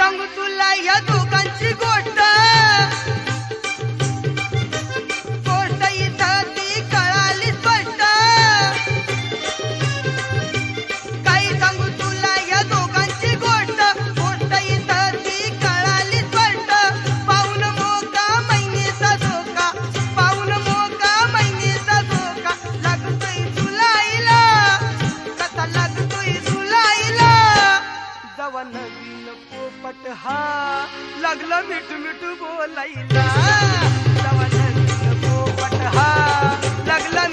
सांगू तुला या दोघांची गोष्ट इथं ती कळाली स्पष्ट काही सांगू तुला या दोघांची गोष्ट इथं ती कळाली स्पष्ट पाहून मोका महिनेचा धोका पाहून मोका महिनेचा धोका लागतोय तुलाईला कसा लागतोय तुलाईला जवा नवीन पोपट हा लागला मिठू मिठू बोलायला जवा नवीन पोपट हा लागला